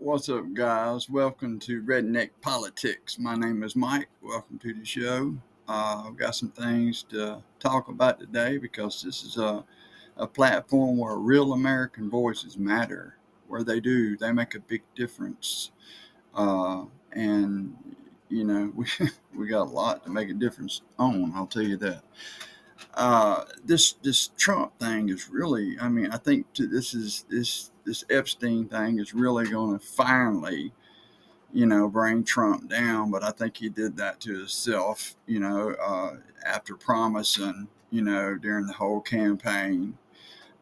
What's up, guys? Welcome to Redneck Politics. My name is Mike. Welcome to the show. I've got some things to talk about today because this is a platform where real American voices matter. Where they do, they make a big difference. And, we got a lot to make a difference on, I'll tell you that. This Trump thing is really, I think this Epstein thing is really going to finally, bring Trump down. But I think he did that to himself, after promising, during the whole campaign,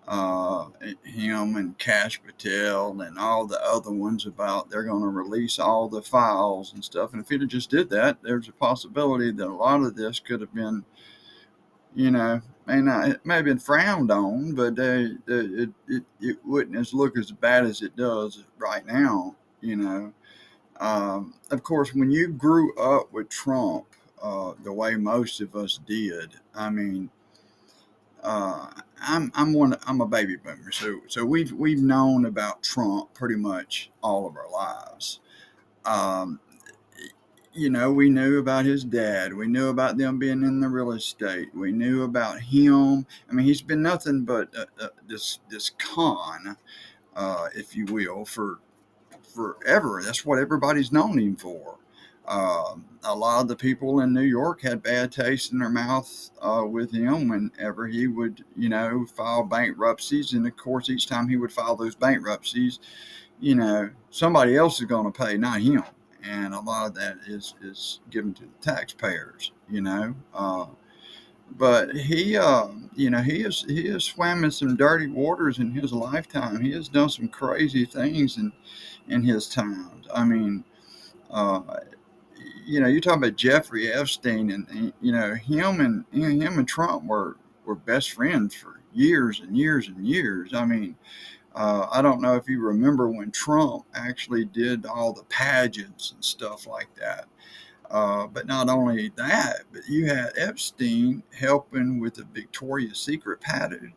uh, him and Cash Patel and all the other ones about they're going to release all the files and stuff. And if he'd have just did that, there's a possibility that a lot of this could have been, it may have been frowned on, but it wouldn't look as bad as it does right now. Of course, when you grew up with Trump, the way most of us did, I'm a baby boomer, so we've known about Trump pretty much all of our lives. Um, we knew about his dad. We knew about them being in the real estate. We knew about him. He's been nothing but this con, if you will, for forever. That's what everybody's known him for. A lot of the people in New York had bad taste in their mouth with him whenever he would, file bankruptcies. And of course, each time he would file those bankruptcies, somebody else is going to pay, not him. And a lot of that is given to the taxpayers, but he has swam in some dirty waters in his lifetime. He has done some crazy things in his times. Uh, you talk about Jeffrey Epstein, and him and Trump were best friends for years and years and years. I don't know if you remember when Trump actually did all the pageants and stuff like that. But not only that, but you had Epstein helping with the Victoria's Secret pageants,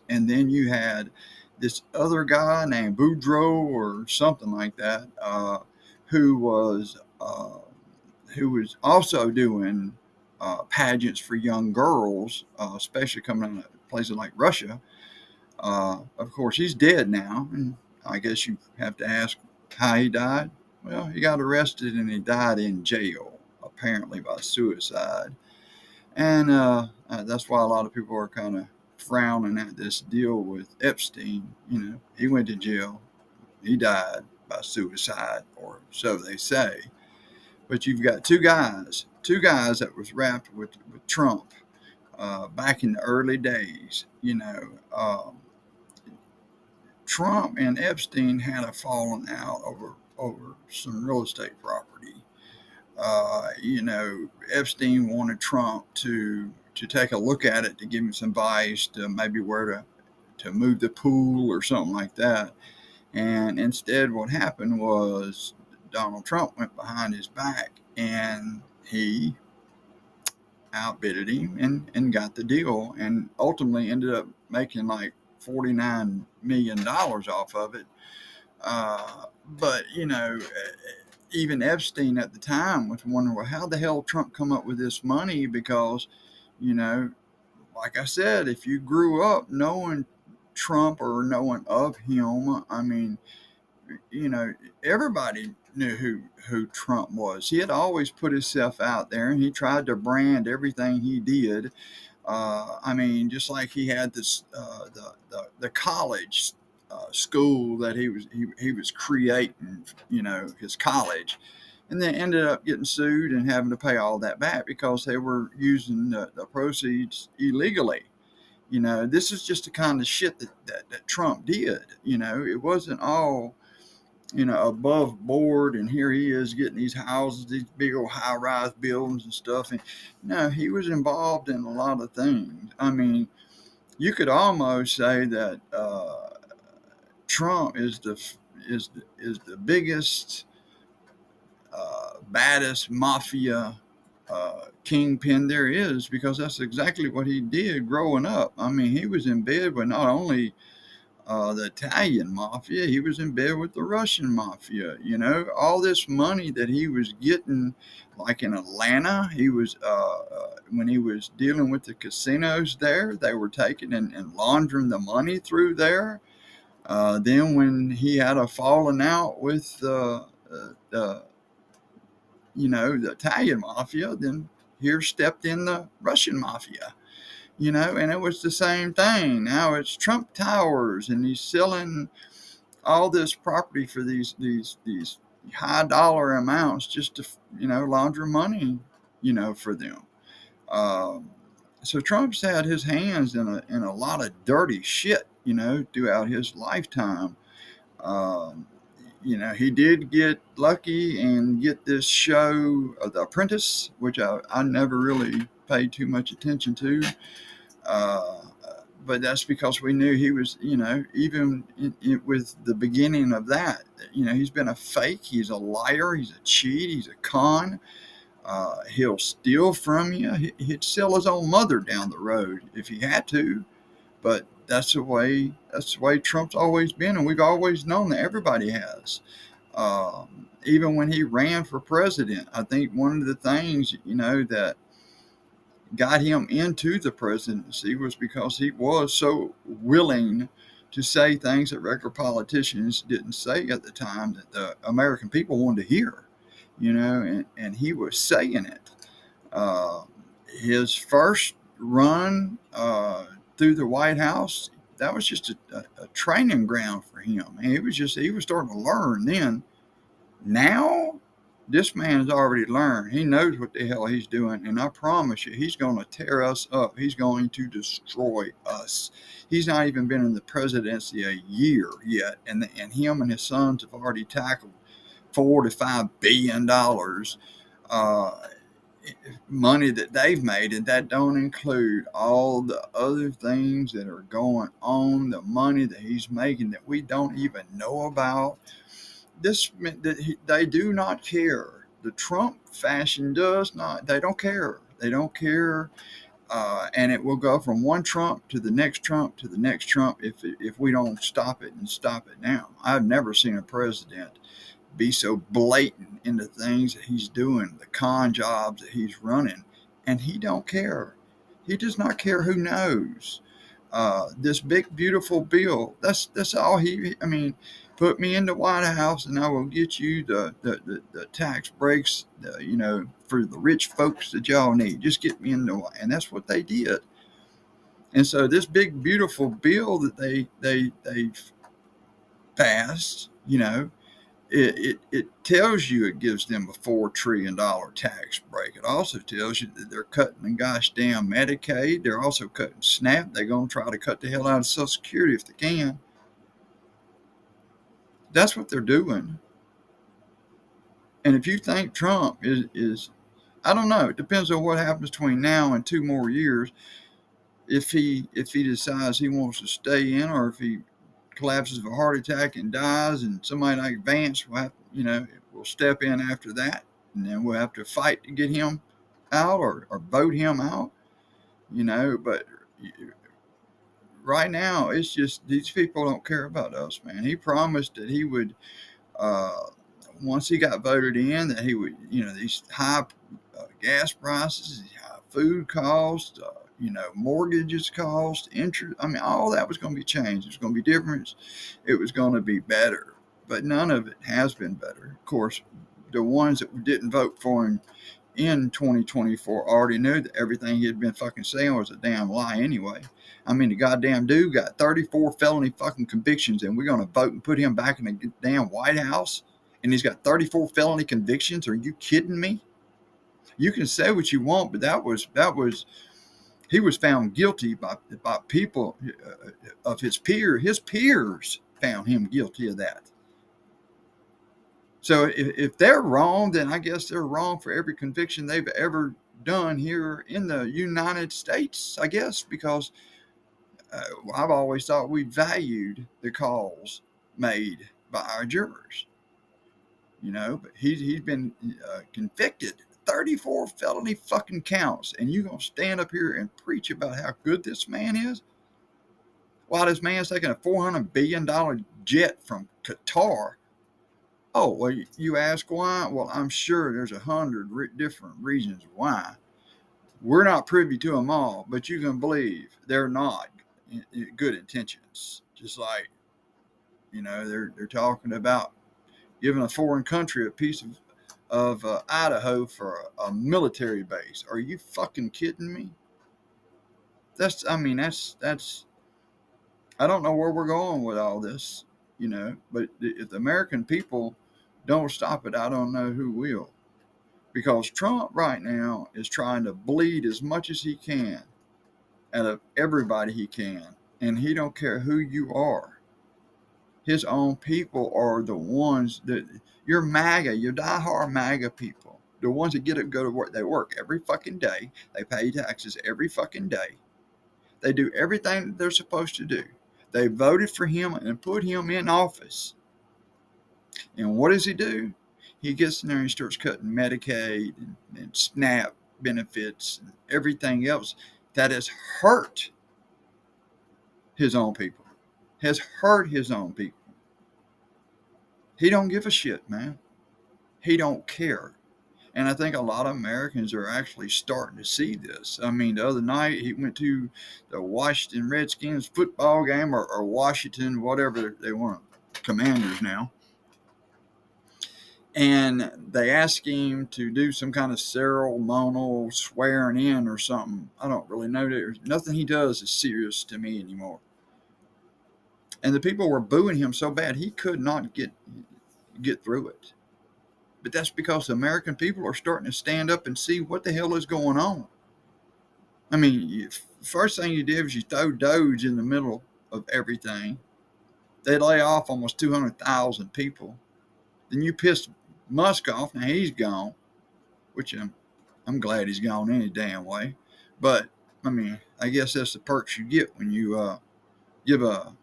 and then you had this other guy named Boudreaux or something like that, who was also doing pageants for young girls, especially coming out of places like Russia. Of course, he's dead now, and I guess you have to ask how he died. Well, he got arrested and he died in jail, apparently by suicide. And that's why a lot of people are kind of frowning at this deal with Epstein. He went to jail, he died by suicide, or so they say. But you've got two guys that was wrapped with Trump back in the early days. Trump and Epstein had a falling out over some real estate property. Epstein wanted Trump to take a look at it to give him some advice to maybe where to move the pool or something like that. And instead, what happened was Donald Trump went behind his back and he outbidded him and got the deal, and ultimately ended up making like $49 million off of it. But even Epstein at the time was wondering, well, how the hell Trump come up with this money? Because, you know, like I said, if you grew up knowing Trump or knowing of him, everybody knew who Trump was. He had always put himself out there, and he tried to brand everything he did. Just like he had this the college school that he was creating, his college, and then ended up getting sued and having to pay all that back because they were using the proceeds illegally. This is just the kind of shit that Trump did. It wasn't all above board, and here he is getting these houses, these big old high-rise buildings and stuff. And no, he was involved in a lot of things. You could almost say that Trump is the biggest, baddest mafia kingpin there is, because that's exactly what he did growing up. He was in bed with not only the Italian mafia. He was in bed with the Russian mafia. You know, all this money that he was getting, like in Atlanta, he was when he was dealing with the casinos there, they were taking and laundering the money through there. Then when he had a falling out with the the Italian mafia, then here stepped in the Russian mafia. And it was the same thing. Now it's Trump Towers, and he's selling all this property for these high dollar amounts just to launder money, for them. Um, so Trump's had his hands in a lot of dirty shit, throughout his lifetime. Um, he did get lucky and get this show, The Apprentice, which I never really paid too much attention to. Uh, but that's because we knew he was, even with the beginning of that, he's been a fake, he's a liar, he's a cheat, he's a con. He'll steal from you. He'd sell his own mother down the road if he had to. But that's the way Trump's always been, and we've always known that. Everybody has. Even when he ran for president, I think one of the things that got him into the presidency was because he was so willing to say things that regular politicians didn't say at the time that the American people wanted to hear, and he was saying it. Uh, his first run through the White House, that was just a training ground for him. And he was starting to learn then. Now, this man has already learned. He knows what the hell he's doing. And I promise you, he's going to tear us up. He's going to destroy us. He's not even been in the presidency a year yet. And him and his sons have already tackled $4 to $5 billion money that they've made. And that don't include all the other things that are going on, the money that he's making that we don't even know about. They do not care. The Trump fashion does not. They don't care. They don't care. And it will go from one Trump to the next Trump to the next Trump if we don't stop it and stop it now. I've never seen a president be so blatant in the things that he's doing, the con jobs that he's running, and he don't care. He does not care who knows. This big beautiful bill, that's all I mean, put me in the White House and I will get you the tax breaks, for the rich folks that y'all need. Just get me in the White, and that's what they did. And so this big beautiful bill that they passed, it tells you it gives them a $4 trillion tax break. It also tells you that they're cutting the gosh damn Medicaid. They're also cutting SNAP. They're going to try to cut the hell out of Social Security if they can. That's what they're doing. And if you think Trump is I don't know, it depends on what happens between now and 2 more years. If he decides he wants to stay in, or if he collapses of a heart attack and dies, and somebody like Vance will step in after that, and then we'll have to fight to get him out or vote him out, but right now it's just these people don't care about us, man. He promised that he would, once he got voted in, that he would, these high gas prices, high food costs, mortgages cost, interest. I mean, all that was going to be changed. It was going to be different. It was going to be better. But none of it has been better. Of course, the ones that didn't vote for him in 2024 already knew that everything he had been fucking saying was a damn lie anyway. I mean, the goddamn dude got 34 felony fucking convictions, and we're going to vote and put him back in the damn White House, and he's got 34 felony convictions? Are you kidding me? You can say what you want, but that was he was found guilty by people of his peers. His peers found him guilty of that. So if they're wrong, then I guess they're wrong for every conviction they've ever done here in the United States, I guess, because I've always thought we valued the calls made by our jurors. But he's been convicted 34 felony fucking counts, and you gonna stand up here and preach about how good this man is? while this man's taking a $400 billion jet from Qatar. Oh, well, you ask why? Well, I'm sure there's 100 different reasons why. We're not privy to them all, but you can believe they're not good intentions. Just like, they're talking about giving a foreign country a piece of Idaho for a military base. Are you fucking kidding me? That's I don't know where we're going with all this, but if the American people don't stop it, I don't know who will. Because Trump right now is trying to bleed as much as he can out of everybody he can, and he don't care who you are. His own people are the ones that you're MAGA, your diehard MAGA people, the ones that go to work. They work every fucking day. They pay taxes every fucking day. They do everything that they're supposed to do. They voted for him and put him in office. And what does he do? He gets in there and starts cutting Medicaid and SNAP benefits and everything else that has hurt his own people. Has hurt his own people. He don't give a shit, man. He don't care. And I think a lot of Americans are actually starting to see this. I mean, the other night he went to the Washington Redskins football game or Washington, whatever they want, Commanders now. And they asked him to do some kind of ceremonial swearing in or something. I don't really know. Nothing he does is serious to me anymore. And the people were booing him so bad he could not get through it. But that's because the American people are starting to stand up and see what the hell is going on. I mean, first thing you did was you throw Doge in the middle of everything. They lay off almost 200,000 people. Then you pissed Musk off. Now he's gone, which I'm glad he's gone any damn way. But I mean, I guess that's the perks you get when you give a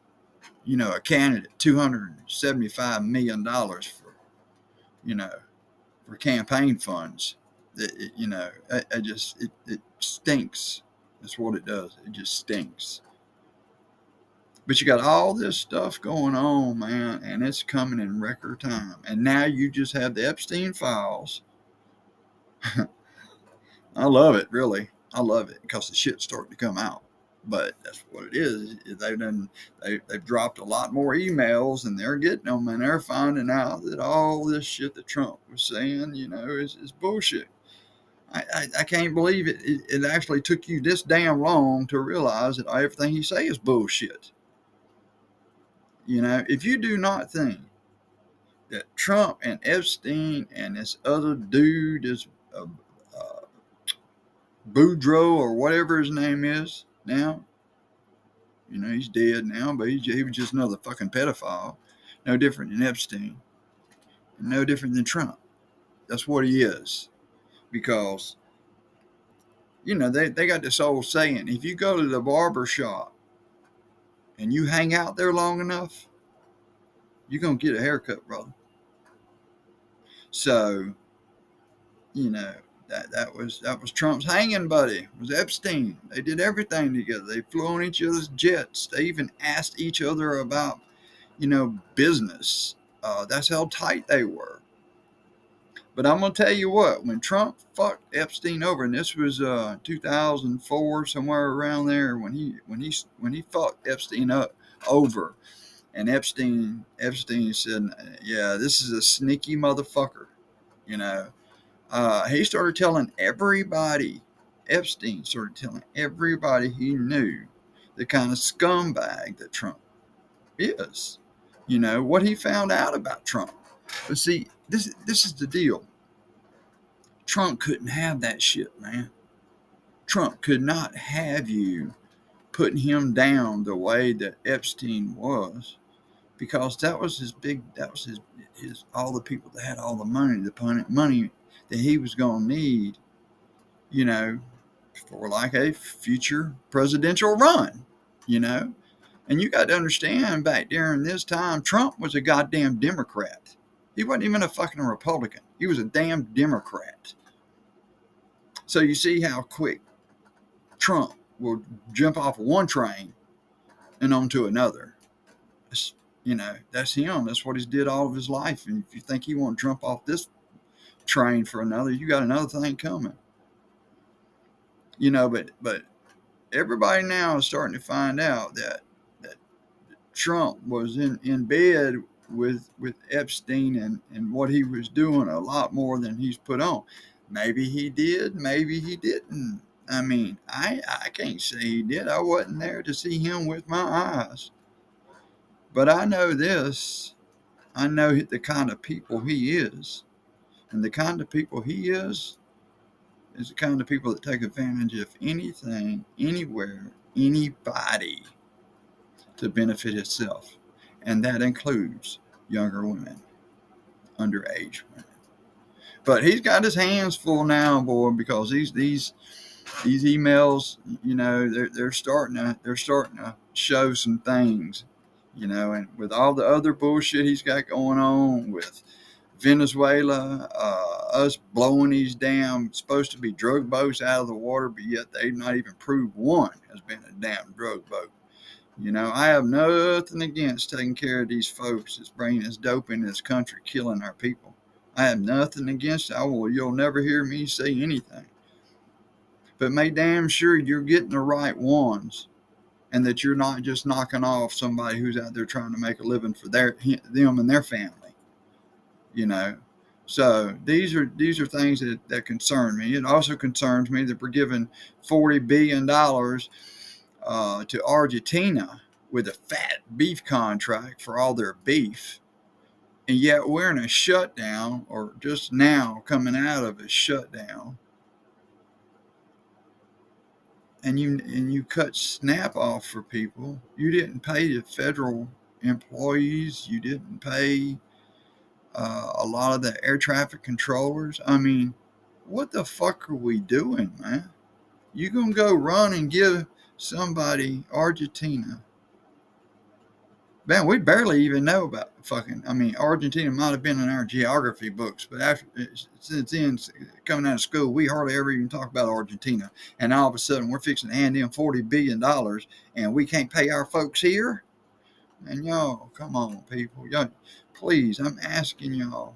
candidate $275 million for campaign funds. It stinks. That's what it does. It just stinks. But you got all this stuff going on, man, and it's coming in record time. And now you just have the Epstein files. I love it, really. I love it because the shit's starting to come out. But that's what it is. They've dropped a lot more emails, and they're getting them, and they're finding out that all this shit that Trump was saying, is bullshit. I can't believe it. It actually took you this damn long to realize that everything he say is bullshit. If you do not think that Trump and Epstein and this other dude, this Boudreaux or whatever his name is now, he's dead now, but he was just another fucking pedophile. No different than Epstein. No different than Trump. That's what he is. Because, they got this old saying, if you go to the barber shop and you hang out there long enough, you're going to get a haircut, brother. So, that was Trump's hanging buddy, was Epstein. They did everything together. They flew on each other's jets. They even asked each other about, business. That's how tight they were. But I'm going to tell you what, when Trump fucked Epstein over, and this was 2004, somewhere around there, when he fucked Epstein over, and Epstein said, yeah, this is a sneaky motherfucker, he started telling everybody, Epstein started telling everybody he knew the kind of scumbag that Trump is, what he found out about Trump. But see, this is the deal. Trump couldn't have that shit, man. Trump could not have you putting him down the way that Epstein was, because that was his all the people that had all the money that he was going to need, for like a future presidential run, And you got to understand, back during this time, Trump was a goddamn Democrat. He wasn't even a fucking Republican. He was a damn Democrat. So you see how quick Trump will jump off one train and on to another. It's, that's him. That's what he's did all of his life. And if you think he won't jump off this train for another, you got another thing coming. But everybody now is starting to find out that Trump was in bed with Epstein and what he was doing a lot more than he's put on. Maybe he did, maybe he didn't. I mean, I can't say he did. I wasn't there to see him with my eyes. But I know this. I know the kind of people he is. And the kind of people he is the kind of people that take advantage of anything, anywhere, anybody to benefit itself. And that includes younger women, underage women. But he's got his hands full now, boy, because these emails, they're starting to show some things, and with all the other bullshit he's got going on with Venezuela, us blowing these damn supposed to be drug boats out of the water, but yet they've not even proved one has been a damn drug boat. I have nothing against taking care of these folks that's bringing this dope in this country, killing our people. I have nothing against it. You'll never hear me say anything. But make damn sure you're getting the right ones, and that you're not just knocking off somebody who's out there trying to make a living for them and their family. So these are things that concern me. It also concerns me that we're giving $40 billion to Argentina with a fat beef contract for all their beef. And yet we're in a shutdown, or just now coming out of a shutdown. And you cut SNAP off for people. You didn't pay the federal employees. You didn't pay a lot of the air traffic controllers. I mean, what the fuck are we doing, man? You gonna go run and give somebody Argentina? Man, we barely even know about Argentina might have been in our geography books, but since then, coming out of school, we hardly ever even talk about Argentina. And all of a sudden, we're fixing to hand in $40 billion, and we can't pay our folks here? And y'all, come on, people. Y'all, please, I'm asking y'all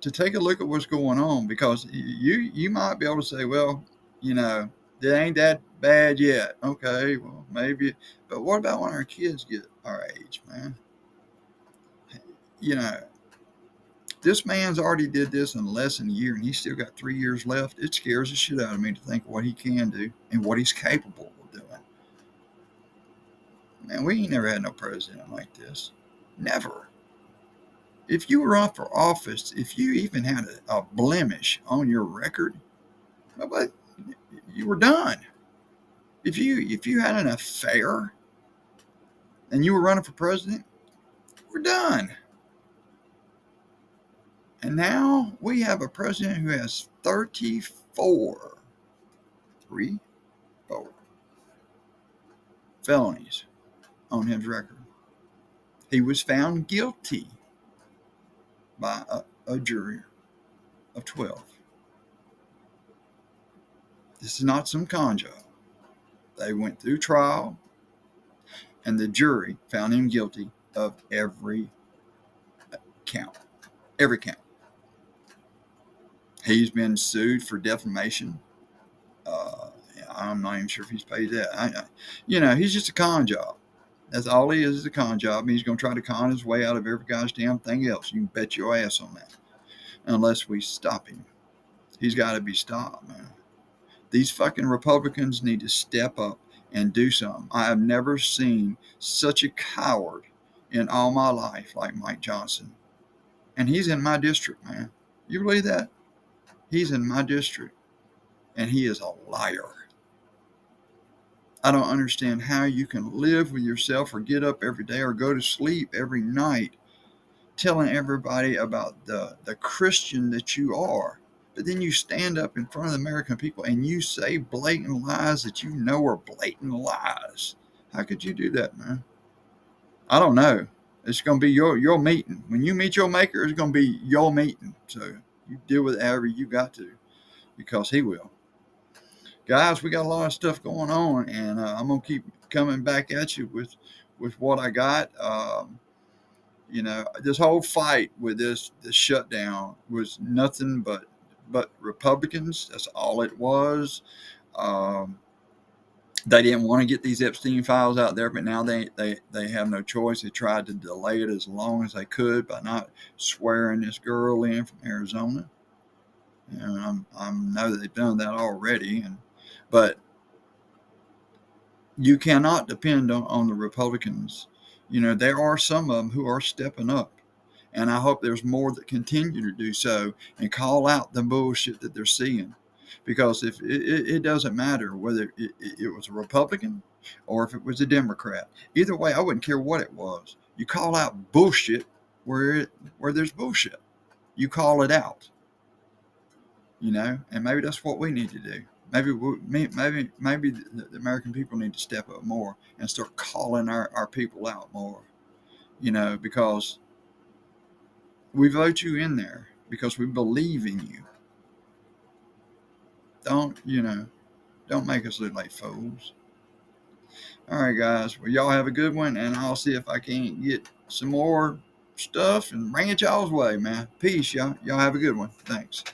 to take a look at what's going on, because you might be able to say, well, it ain't that bad yet. Okay, well, maybe. But what about when our kids get our age, man? This man's already did this in less than a year, and he's still got 3 years left. It scares the shit out of me to think what he can do and what he's capable of doing. Man, we ain't never had no president like this. Never. If you were up for office, if you even had a blemish on your record, you were done. If you had an affair and you were running for president, we're done. And now we have a president who has 34 felonies on his record. He was found guilty by a jury of 12. This is not some con job. They went through trial, and the jury found him guilty of every count. Every count. He's been sued for defamation. I'm not even sure if he's paid that. He's just a con job. That's all he is a con job. And he's going to try to con his way out of every gosh damn thing else. You can bet your ass on that. Unless we stop him. He's got to be stopped, man. These fucking Republicans need to step up and do something. I have never seen such a coward in all my life like Mike Johnson. And he's in my district, man. You believe that? He's in my district. And he is a liar. I don't understand how you can live with yourself or get up every day or go to sleep every night telling everybody about the Christian that you are. But then you stand up in front of the American people and you say blatant lies that you know are blatant lies. How could you do that, man? I don't know. It's going to be your meeting. When you meet your maker, it's going to be your meeting. So you deal with it however you got to, because he will. Guys, we got a lot of stuff going on, and I'm going to coming back at you with what I got. This whole fight with this shutdown was nothing but Republicans. That's all it was. Um, they didn't want to get these Epstein files out there, but now they have no choice. They tried to delay it as long as they could by not swearing this girl in from Arizona. And I know that they've done that already, but you cannot depend on the Republicans. There are some of them who are stepping up, and I hope there's more that continue to do so and call out the bullshit that they're seeing. Because if it doesn't matter whether it was a Republican or if it was a Democrat, either way, I wouldn't care what it was. You call out bullshit where there's bullshit. You call it out, and maybe that's what we need to do. Maybe the American people need to step up more and start calling our people out more, because we vote you in there because we believe in you. Don't make us look like fools. All right, guys. Well, y'all have a good one, and I'll see if I can't get some more stuff and bring it y'all's way, man. Peace, y'all. Y'all have a good one. Thanks.